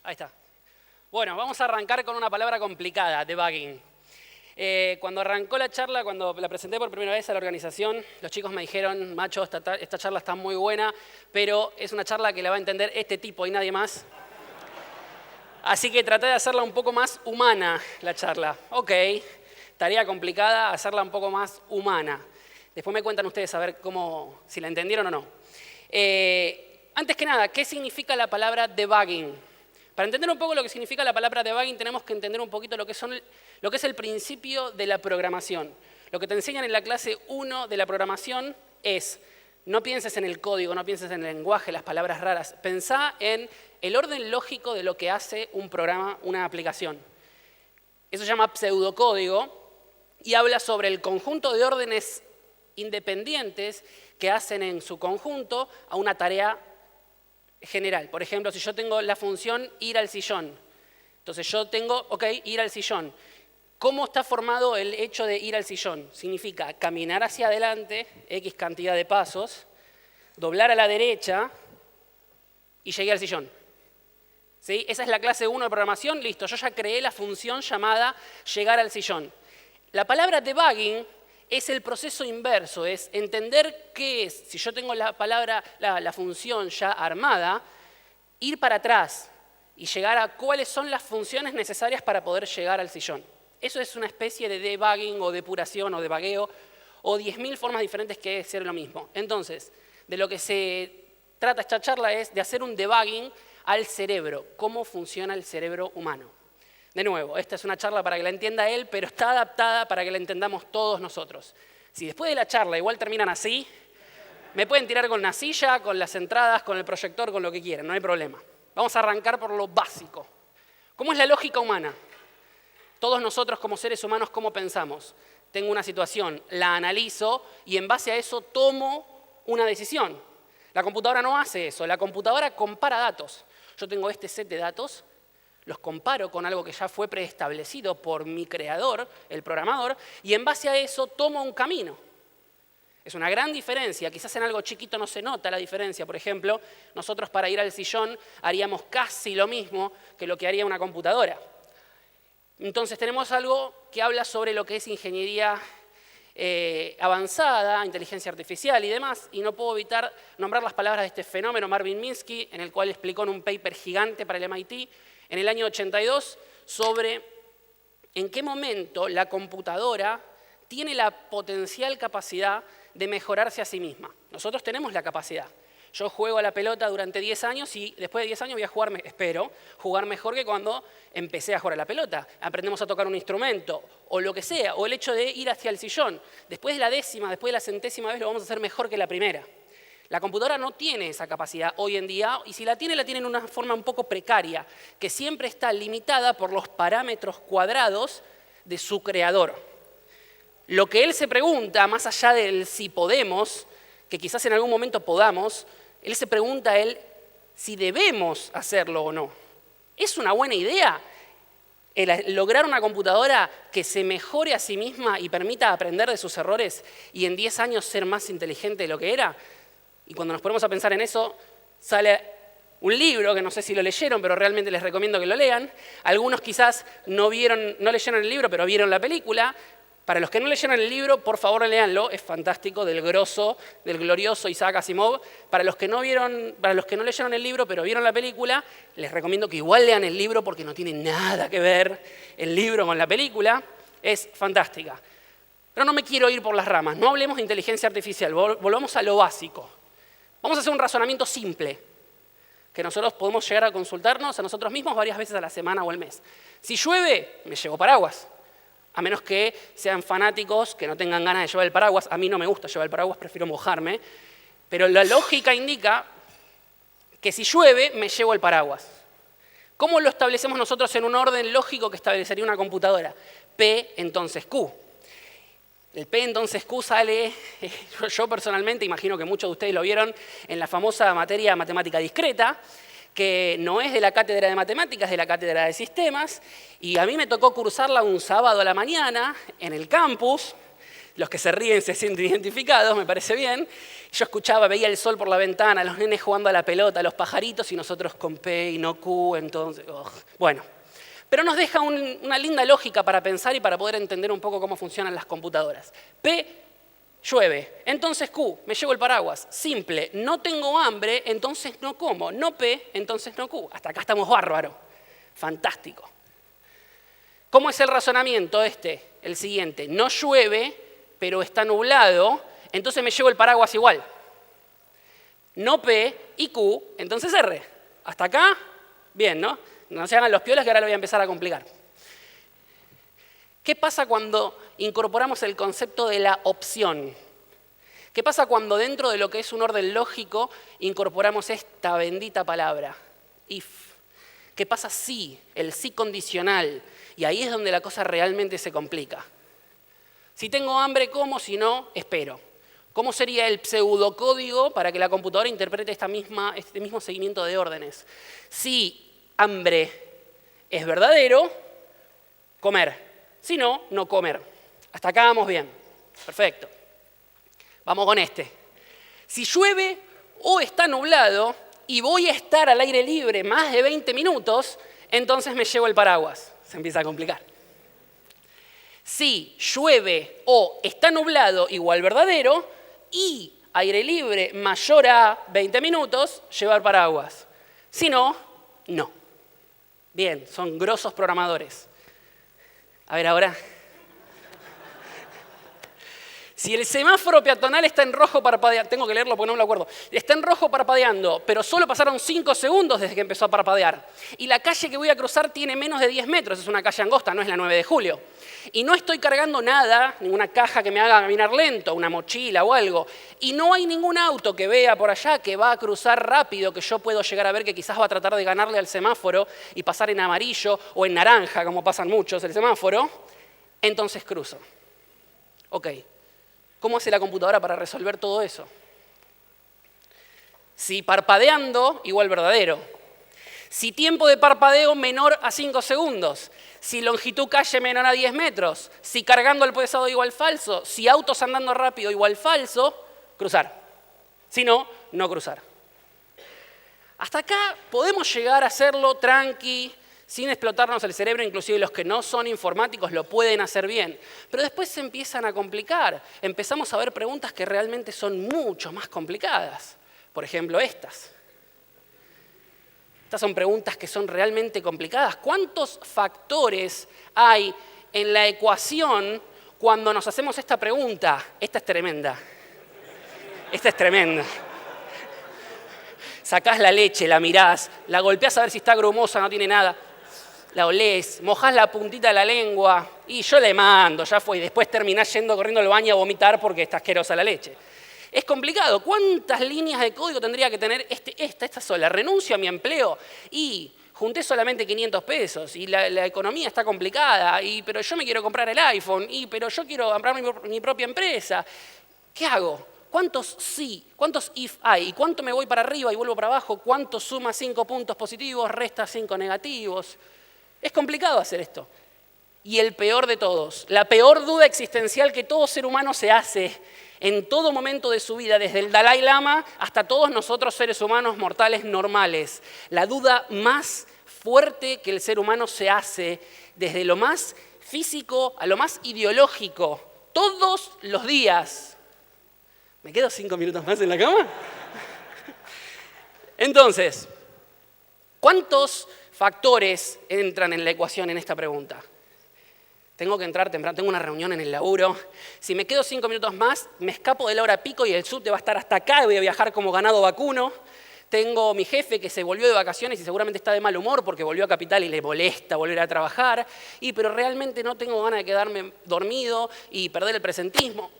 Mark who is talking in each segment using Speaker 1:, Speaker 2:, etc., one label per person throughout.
Speaker 1: Ahí está. Bueno, vamos a arrancar con una palabra complicada, debugging. Cuando arrancó la charla, cuando la presenté por primera vez a la organización, los chicos me dijeron, Macho, esta charla está muy buena, pero es una charla que la va a entender este tipo y nadie más. Así que traté de hacerla un poco más humana, la charla. Ok, tarea complicada, hacerla un poco más humana. Después me cuentan ustedes a ver si la entendieron o no. Antes que nada, ¿qué significa la palabra debugging? Para entender un poco lo que significa la palabra debugging, tenemos que entender un poquito lo que es el principio de la programación. Lo que te enseñan en la clase 1 de la programación es, no pienses en el código, no pienses en el lenguaje, las palabras raras. Pensá en el orden lógico de lo que hace un programa, una aplicación. Eso se llama pseudocódigo y habla sobre el conjunto de órdenes independientes que hacen en su conjunto a una tarea general. Por ejemplo, si yo tengo la función ir al sillón, entonces yo tengo, ir al sillón. ¿Cómo está formado el hecho de ir al sillón? Significa caminar hacia adelante, X cantidad de pasos, doblar a la derecha y llegué al sillón. ¿Sí? Esa es la clase 1 de programación, listo, yo ya creé la función llamada llegar al sillón. La palabra debugging es el proceso inverso, es entender qué es, si yo tengo la función ya armada, ir para atrás y llegar a cuáles son las funciones necesarias para poder llegar al sillón. Eso es una especie de debugging o depuración o debugueo o 10.000 formas diferentes que es ser lo mismo. Entonces, de lo que se trata esta charla es de hacer un debugging al cerebro, cómo funciona el cerebro humano. De nuevo, esta es una charla para que la entienda él, pero está adaptada para que la entendamos todos nosotros. Si después de la charla igual terminan así, me pueden tirar con la silla, con las entradas, con el proyector, con lo que quieran, no hay problema. Vamos a arrancar por lo básico. ¿Cómo es la lógica humana? Todos nosotros como seres humanos, ¿cómo pensamos? Tengo una situación, la analizo y en base a eso tomo una decisión. La computadora no hace eso, la computadora compara datos. Yo tengo este set de datos, los comparo con algo que ya fue preestablecido por mi creador, el programador, y en base a eso tomo un camino. Es una gran diferencia, quizás en algo chiquito no se nota la diferencia. Por ejemplo, nosotros para ir al sillón haríamos casi lo mismo que lo que haría una computadora. Entonces tenemos algo que habla sobre lo que es ingeniería avanzada, inteligencia artificial y demás, y no puedo evitar nombrar las palabras de este fenómeno, Marvin Minsky, en el cual explicó en un paper gigante para el MIT, en el año 82, sobre en qué momento la computadora tiene la potencial capacidad de mejorarse a sí misma. Nosotros tenemos la capacidad. Yo juego a la pelota durante 10 años y después de 10 años voy a espero jugar mejor que cuando empecé a jugar a la pelota. Aprendemos a tocar un instrumento o lo que sea, o el hecho de ir hacia el sillón. Después de la 10ª, después de la 100ª vez lo vamos a hacer mejor que la primera. La computadora no tiene esa capacidad hoy en día y si la tiene en una forma un poco precaria, que siempre está limitada por los parámetros cuadrados de su creador. Lo que él se pregunta, más allá del si podemos, que quizás en algún momento podamos, él se pregunta a él si debemos hacerlo o no. ¿Es una buena idea lograr una computadora que se mejore a sí misma y permita aprender de sus errores y en 10 años ser más inteligente de lo que era? Y cuando nos ponemos a pensar en eso, sale un libro que no sé si lo leyeron, pero realmente les recomiendo que lo lean. Algunos quizás no leyeron el libro, pero vieron la película. Para los que no leyeron el libro, por favor léanlo, es fantástico, del glorioso Isaac Asimov. Para los que no leyeron el libro, pero vieron la película, les recomiendo que igual lean el libro porque no tiene nada que ver el libro con la película. Es fantástica. Pero no me quiero ir por las ramas, no hablemos de inteligencia artificial, volvamos a lo básico. Vamos a hacer un razonamiento simple, que nosotros podemos llegar a consultarnos a nosotros mismos varias veces a la semana o al mes. Si llueve, me llevo paraguas. A menos que sean fanáticos, que no tengan ganas de llevar el paraguas. A mí no me gusta llevar el paraguas, prefiero mojarme. Pero la lógica indica que si llueve, me llevo el paraguas. ¿Cómo lo establecemos nosotros en un orden lógico que establecería una computadora? P, entonces Q. El P entonces Q sale, yo personalmente imagino que muchos de ustedes lo vieron en la famosa materia matemática discreta, que no es de la cátedra de matemáticas, es de la cátedra de sistemas, y a mí me tocó cursarla un sábado a la mañana en el campus, Los que se ríen se sienten identificados, me parece bien. Yo escuchaba, veía el sol por la ventana, los nenes jugando a la pelota, los pajaritos y nosotros con P y no Q, entonces... Bueno, pero nos deja una linda lógica para pensar y para poder entender un poco cómo funcionan las computadoras. P, llueve, entonces Q, me llevo el paraguas. Simple, no tengo hambre, entonces no como. No P, entonces no Q. Hasta acá estamos bárbaros. Fantástico. ¿Cómo es el razonamiento El siguiente, no llueve, pero está nublado, entonces me llevo el paraguas igual. No P y Q, entonces R. Hasta acá, bien, ¿no? No se hagan los piolas que ahora lo voy a empezar a complicar. ¿Qué pasa cuando incorporamos el concepto de la opción? ¿Qué pasa cuando dentro de lo que es un orden lógico incorporamos esta bendita palabra, if? ¿Qué pasa si? El sí condicional. Y ahí es donde la cosa realmente se complica. Si tengo hambre, como, si no, espero. ¿Cómo sería el pseudocódigo para que la computadora interprete este mismo seguimiento de órdenes? Si hambre es verdadero, comer. Si no, no comer. Hasta acá vamos bien. Perfecto. Vamos con Si llueve o está nublado y voy a estar al aire libre más de 20 minutos, entonces me llevo el paraguas. Se empieza a complicar. Si llueve o está nublado igual verdadero y aire libre mayor a 20 minutos, llevar paraguas. Si no, no. Bien, son grosos programadores. A ver ahora. Si el semáforo peatonal está en rojo parpadeando, tengo que leerlo porque no me lo acuerdo, está en rojo parpadeando, pero solo pasaron 5 segundos desde que empezó a parpadear, y la calle que voy a cruzar tiene menos de 10 metros, es una calle angosta, no es la 9 de julio, y no estoy cargando nada, ninguna caja que me haga caminar lento, una mochila o algo, y no hay ningún auto que vea por allá que va a cruzar rápido, que yo puedo llegar a ver que quizás va a tratar de ganarle al semáforo y pasar en amarillo o en naranja, como pasan muchos el semáforo, entonces cruzo. Ok. ¿Cómo hace la computadora para resolver todo eso? Si parpadeando, igual verdadero. Si tiempo de parpadeo menor a 5 segundos. Si longitud calle menor a 10 metros. Si cargando el pesado igual falso. Si autos andando rápido igual falso, cruzar. Si no, no cruzar. Hasta acá podemos llegar a hacerlo tranqui, sin explotarnos el cerebro, inclusive los que no son informáticos lo pueden hacer bien. Pero después se empiezan a complicar. Empezamos a ver preguntas que realmente son mucho más complicadas. Por ejemplo, estas. Estas son preguntas que son realmente complicadas. ¿Cuántos factores hay en la ecuación cuando nos hacemos esta pregunta? Esta es tremenda. Esta es tremenda. Sacás la leche, la mirás, la golpeás a ver si está grumosa, no tiene nada. La olés, mojás la puntita de la lengua y yo le mando, ya fue. Y después terminás yendo corriendo al baño a vomitar porque está asquerosa la leche. Es complicado. ¿Cuántas líneas de código tendría que tener esta sola? Renuncio a mi empleo y junté solamente 500 pesos y la economía está complicada, pero yo me quiero comprar el iPhone, pero yo quiero comprar mi propia empresa. ¿Qué hago? ¿Cuántos sí? ¿Cuántos if hay? ¿Y cuánto me voy para arriba y vuelvo para abajo? ¿Cuánto suma 5 puntos positivos, resta 5 negativos? Es complicado hacer esto. Y el peor de todos, la peor duda existencial que todo ser humano se hace en todo momento de su vida, desde el Dalai Lama hasta todos nosotros seres humanos mortales normales. La duda más fuerte que el ser humano se hace, desde lo más físico a lo más ideológico, todos los días. ¿Me quedo 5 minutos más en la cama? Entonces, ¿cuántos factores entran en la ecuación en esta pregunta? Tengo que entrar temprano, tengo una reunión en el laburo. Si me quedo 5 minutos más, me escapo de la hora pico y el subte va a estar hasta acá y voy a viajar como ganado vacuno. Tengo mi jefe que se volvió de vacaciones y seguramente está de mal humor porque volvió a Capital y le molesta volver a trabajar. Pero realmente no tengo ganas de quedarme dormido y perder el presentismo.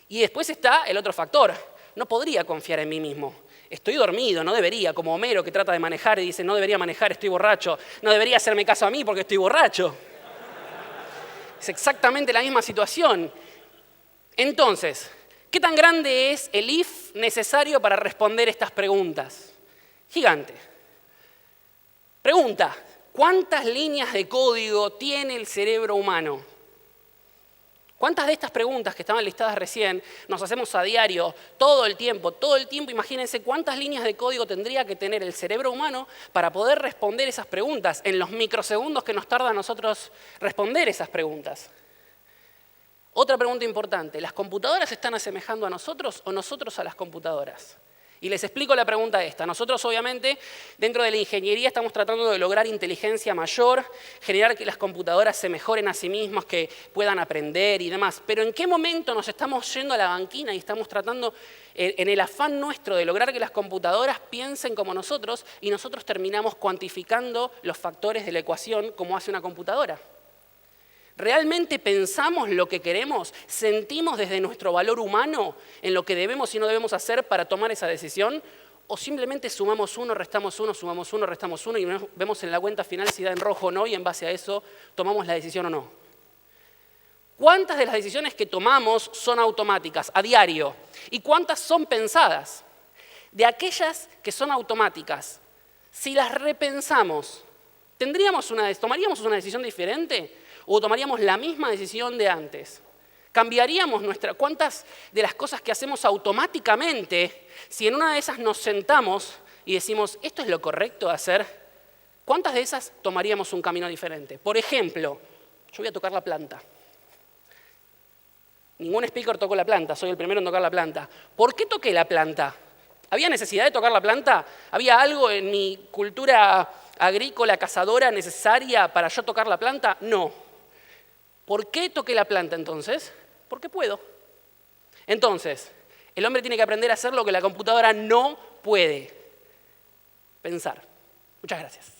Speaker 1: Y después está el otro factor. No podría confiar en mí mismo. Estoy dormido, no debería, como Homero que trata de manejar y dice, no debería manejar, estoy borracho. No debería hacerme caso a mí porque estoy borracho. Es exactamente la misma situación. Entonces, ¿qué tan grande es el if necesario para responder estas preguntas? Gigante. Pregunta, ¿cuántas líneas de código tiene el cerebro humano? ¿Cuántas de estas preguntas que estaban listadas recién nos hacemos a diario, todo el tiempo? Todo el tiempo, imagínense cuántas líneas de código tendría que tener el cerebro humano para poder responder esas preguntas en los microsegundos que nos tarda a nosotros responder esas preguntas. Otra pregunta importante, ¿las computadoras se están asemejando a nosotros o nosotros a las computadoras? Y les explico la pregunta esta. Nosotros, obviamente, dentro de la ingeniería estamos tratando de lograr inteligencia mayor, generar que las computadoras se mejoren a sí mismas, que puedan aprender y demás. Pero ¿en qué momento nos estamos yendo a la banquina y estamos tratando, en el afán nuestro de lograr que las computadoras piensen como nosotros, y nosotros terminamos cuantificando los factores de la ecuación como hace una computadora? ¿Realmente pensamos lo que queremos? ¿Sentimos desde nuestro valor humano en lo que debemos y no debemos hacer para tomar esa decisión? ¿O simplemente sumamos uno, restamos uno, sumamos uno, restamos uno y vemos en la cuenta final si da en rojo o no y en base a eso tomamos la decisión o no? ¿Cuántas de las decisiones que tomamos son automáticas a diario? ¿Y cuántas son pensadas? De aquellas que son automáticas, si las repensamos, ¿tomaríamos una decisión diferente? ¿O tomaríamos la misma decisión de antes? ¿Cambiaríamos cuántas de las cosas que hacemos automáticamente, si en una de esas nos sentamos y decimos, ¿esto es lo correcto de hacer? ¿Cuántas de esas tomaríamos un camino diferente? Por ejemplo, yo voy a tocar la planta. Ningún speaker tocó la planta, soy el primero en tocar la planta. ¿Por qué toqué la planta? ¿Había necesidad de tocar la planta? ¿Había algo en mi cultura agrícola, cazadora, necesaria para yo tocar la planta? No. ¿Por qué toqué la planta entonces? Porque puedo. Entonces, el hombre tiene que aprender a hacer lo que la computadora no puede. Pensar. Muchas gracias.